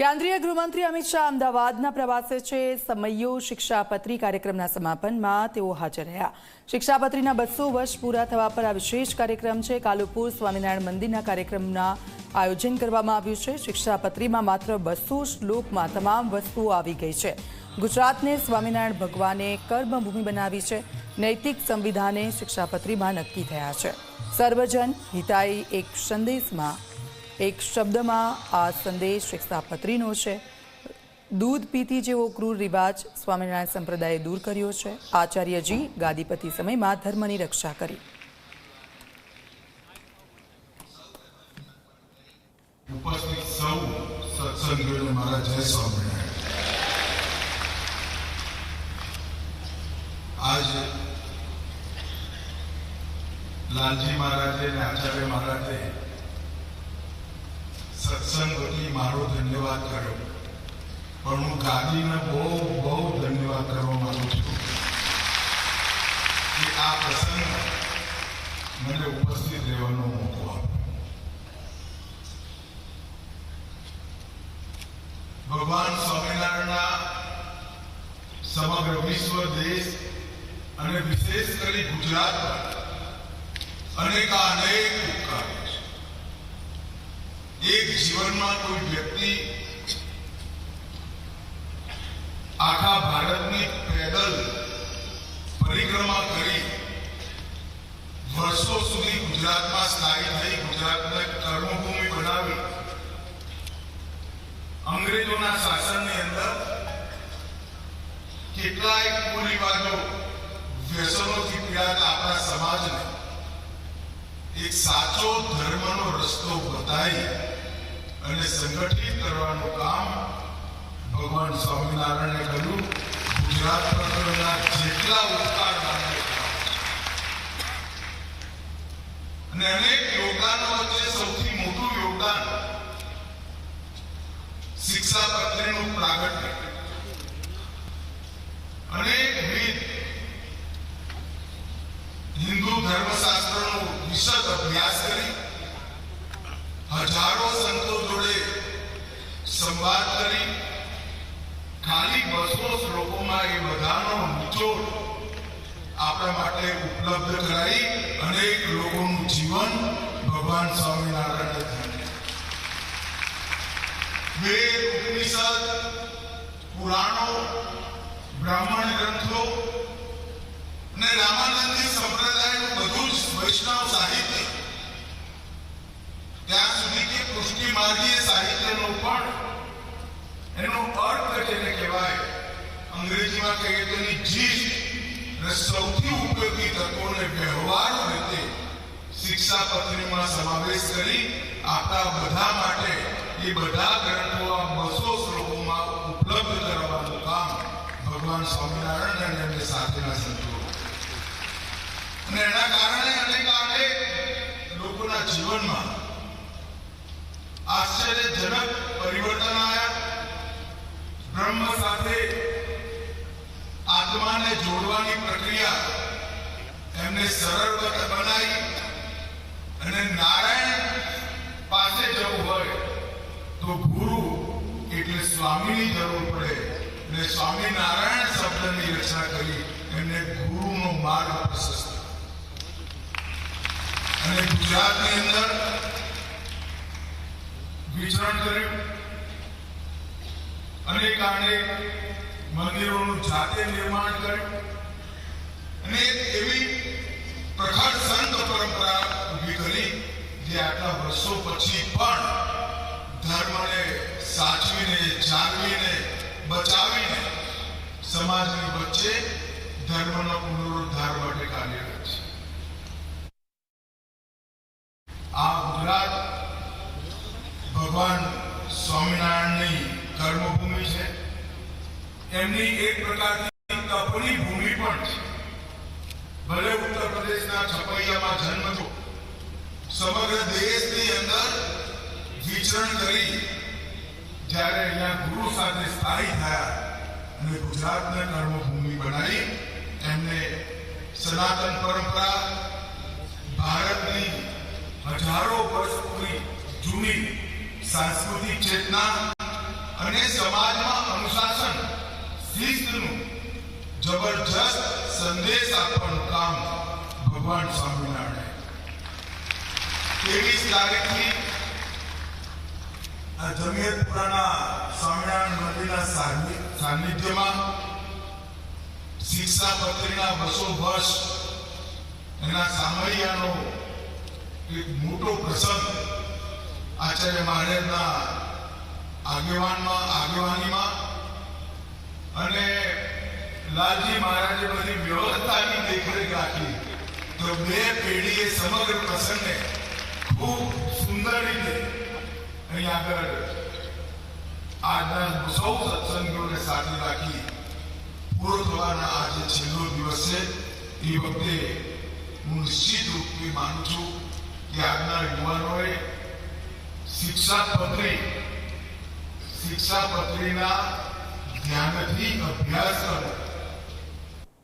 કેન્દ્રીય ગૃહમંત્રી અમિત શાહ અમદાવાદના પ્રવાસે છે। સમયો શિક્ષાપત્રી કાર્યક્રમના સમાપનમાં તેઓ હાજર રહ્યા। શિક્ષાપત્રીના 200 વર્ષ પૂરા થવા પર આ વિશેષ કાર્યક્રમ છે। કાલુપુર સ્વામિનારાયણ મંદિરના કાર્યક્રમના આયોજન કરવામાં આવ્યું છે। શિક્ષાપત્રીમાં માત્ર 200 શ્લોકમાં તમામ વસ્તુઓ આવી ગઈ છે। ગુજરાતને સ્વામિનારાયણ ભગવાને કર્મભૂમિ બનાવી છે। નૈતિક સંવિધાને શિક્ષાપત્રીમાં નક્કી થયા છે। સર્વજન હિતાય એક સંદેશમાં एक शब्द में आ संदेश शिक्षापत्रीनो छे। दूध पीती जेवो क्रूर रिवाज स्वामिनारायण संप्रदाये दूर कर्यो छे। आचार्यजी गादीपति समय में धर्मनी रक्षा करी। उपस्थित सौ सत्संगीओने मारा जय स्वामिनारायण। आज लालजी महाराजे ने आचार्य महाराजे सत्संग वती मारो धन्यवाद करो, पर हूँ गादी ने बहुत धन्यवाद करवा मांगू छूं कि आ प्रसंग मैंने उपस्थित रहવાનો મોકો આપ્યો। ભગવાન સ્વામિનારાયણના સમગ્ર વિશ્વ દેશ અને વિશેષ કરી ગુજરાત પર અનેક ઉપકાર છે। एक जीवन में कोई व्यक्ति आखा भारत में पैदल परिक्रमा करी वर्षों सुधी गुजरात में स्थायी थई, गुजरात ने कर्मभूमि बनावी। अंग्रेजों शासन ने अंदर केटलाय कुरिवाजों व्यसनों की पीड़ाता अपना समाज ने एक साचो धर्मनो रस्तो बताई અને સંગઠિત કરવાનું કામ ભગવાન સ્વામિનારાયણે કર્યું। ગુજરાત પ્રત્યેના જેટલા ઉપકાર માને અને અનેક યોગદાનો વચ્ચે સૌથી મોટું યોગદાન શિક્ષાપત્રીનું પ્રાગટ્ય। અનેકવિધ હિન્દુ ધર્મશાસ્ત્રનો વિશદ અભ્યાસ કરી हजारों संतो जोड़े संवाद करी खाली 200 श्लोकों में ये बधानो निचोड़ आपણા માટે ઉપલબ્ધ કરાઈ। અનેક લોકોનું જીવન ભગવાન સ્વામિનારાયણે ધન્ય। વેદ ઉપનિષદ પુરાણો બ્રાહ્મણ ગ્રંથો અને રામાનંદી સંપ્રદાયનું બધું જ વૈષ્ણવ સાહિત્ય ત્યાં સુધી કે પુષ્ટિ માર્ગીય સાહિત્યનો પણ એનો અર્થ જેને કહેવાય અંગ્રેજીમાં કહીએ તો એની જીસ્ટ અને સૌથી ઉપયોગી તત્વોને વ્યવહારુ રીતે શિક્ષાપત્રીમાં સમાવેશ કરી આપણા બધા માટે એ બધા ગ્રંથો આ 200 શ્લોકોમાં ઉપલબ્ધ કરાવવાનું કામ ભગવાન સ્વામિનારાયણ અને એમની સાથેના સંતો અને એના કારણે અનેક લોકોના જીવનમાં आश्चर्यजनक परिवर्तन आया। ब्रह्म साथे आत्मा ने जोड़वानी प्रक्रिया एमने सरल बनाई अने नारायण पासे जवुं होय तो गुरु एटले स्वामीनी जरूर पड़े ने स्वामी नारायण शब्दनी रचना करी एमने गुरुनो मार्ग प्रशस्त अने गुजरातनी अंदर विचरण કર્યું। અનેક મંદિરોનું જાતે નિર્માણ કર્યું અને એવી પ્રખર સંત પરંપરા ઊભી કરી જે આટલા વર્ષો પછી પણ ધર્મને સાચવીને જાળવીને બચાવીને સમાજની વચ્ચે ધર્મનો પુનરુદ્ધાર માટે કાર્યરત છે। આ ગુજરાત भगवान स्वामिनारायण कर्मभूमि है। एमनी एक प्रकार की तपनी भूमि पण छे। भले उत्तर प्रदेश ना छपैया में जन्म थो, समग्र देश की अंदर विचरण करी જ્યારે અહીંયા ગુરુ સાથે સ્થાયી થયા અને ગુજરાતને કર્મભૂમિ બનાવી એમને સનાતન પરંપરા ભારતની હજારો વર્ષ પૂરી જૂની सांस्कृतिक चेतना અને સમાજમાં અનુશાસન શિસ્તનું જબરજસ્ત સંદેશ આપવાનું કામ ભગવાન સ્વામિનારાયણ 23 તારીખથી આ જમિયતપુરાના સ્વામિનારાયણ મંદિરના સાનિધ્યમાં શિક્ષાપત્રીના 200 વર્ષ એના સામૈયાનો એક મોટો પ્રસંગ આચાર્ય મહારાજના આગેવાનીમાં અને લાલજી મહારાજે બધી વ્યવસ્થાની દેખરેખ રાખી તો 2 પેઢીએ સમગ્ર પ્રસંગને ખૂબ સુંદર રીતે અહીં આગળ આજના સૌ સત્સંગીઓને સાથે રાખી પૂરો થવાના આજે છેલ્લો દિવસ છે. એ વખતે હું નિશ્ચિત રૂપે માનું છું કે આજના યુવાનોએ શિક્ષાપત્રીના ધ્યાનથી અભ્યાસ